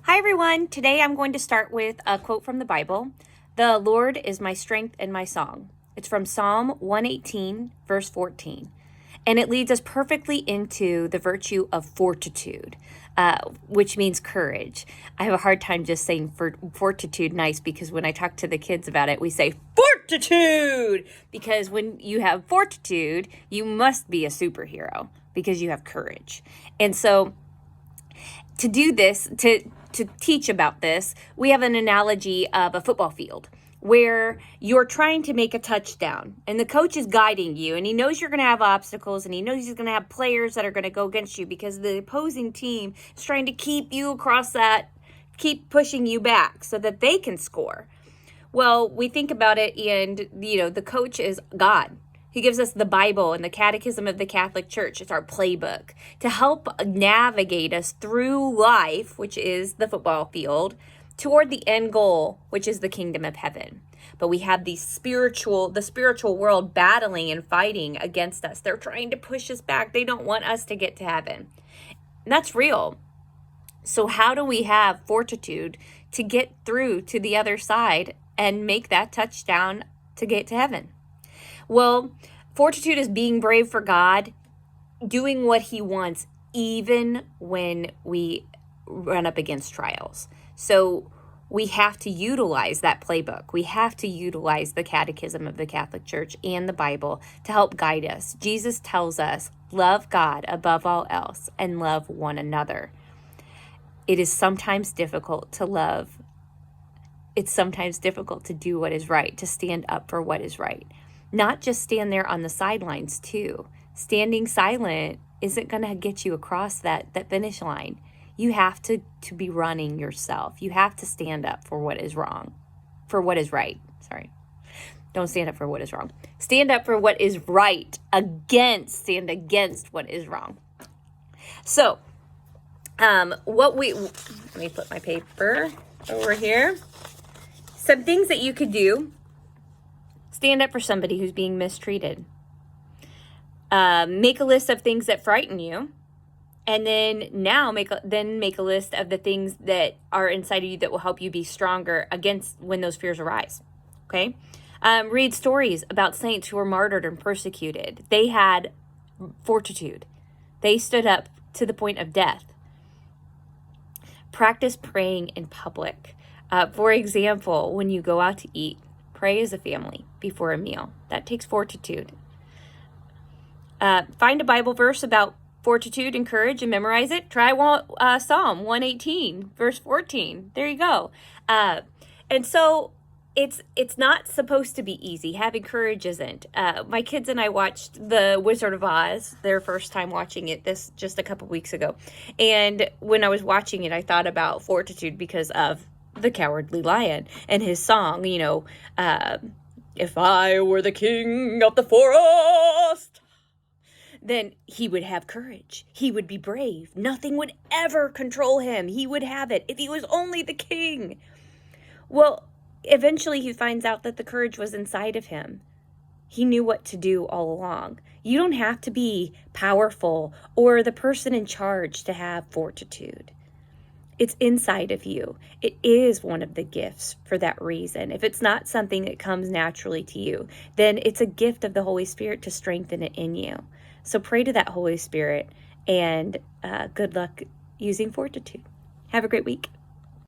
Hi everyone, today I'm going to start with a quote from the Bible. The Lord is my strength and my song. It's from Psalm 118, verse 14. And it leads us perfectly into the virtue of fortitude, which means courage. I have a hard time just saying fortitude nice because when I talk to the kids about it, we say fortitude, because when you have fortitude, you must be a superhero because you have courage. And so to do this, to teach about this, we have an analogy of a football field where you're trying to make a touchdown and the coach is guiding you and he knows you're going to have obstacles and he knows he's going to have players that are going to go against you because the opposing team is trying to keep you across that, keep pushing you back so that they can score. Well, we think about it and, the coach is God. He gives us the Bible and the Catechism of the Catholic Church. It's our playbook to help navigate us through life, which is the football field, toward the end goal, which is the kingdom of heaven. But we have the spiritual world battling and fighting against us. They're trying to push us back. They don't want us to get to heaven. And that's real. So how do we have fortitude to get through to the other side and make that touchdown to get to heaven? Well, fortitude is being brave for God, doing what he wants, even when we run up against trials. So we have to utilize that playbook. We have to utilize the Catechism of the Catholic Church and the Bible to help guide us. Jesus tells us, love God above all else and love one another. It is sometimes difficult to love. It's sometimes difficult to do what is right, to stand up for what is right. Not just stand there on the sidelines too. Standing silent isn't going to get you across that finish line. You have to be running yourself. You have to stand up for what is wrong, for what is right. Sorry. Don't stand up for what is wrong. Stand up for what is right. Stand against what is wrong. So, let me flip my paper over here. Some things that you could do. Stand up for somebody who's being mistreated. Make a list of things that frighten you. And then make a list of the things that are inside of you that will help you be stronger against when those fears arise. Okay? Read stories about saints who were martyred and persecuted. They had fortitude. They stood up to the point of death. Practice praying in public. For example, when you go out to eat, pray as a family before a meal. That takes fortitude. Find a Bible verse about fortitude and courage and memorize it. Try Psalm 118, verse 14. There you go. And so it's not supposed to be easy. Having courage isn't. My kids and I watched The Wizard of Oz, their first time watching it just a couple weeks ago. And when I was watching it, I thought about fortitude because of the Cowardly Lion and his song, if I were the king of the forest, then he would have courage. He would be brave. Nothing would ever control him. He would have it if he was only the king. Well, eventually he finds out that the courage was inside of him. He knew what to do all along. You don't have to be powerful or the person in charge to have fortitude. It's inside of you. It is one of the gifts for that reason. If it's not something that comes naturally to you, then it's a gift of the Holy Spirit to strengthen it in you. So pray to that Holy Spirit and good luck using fortitude. Have a great week.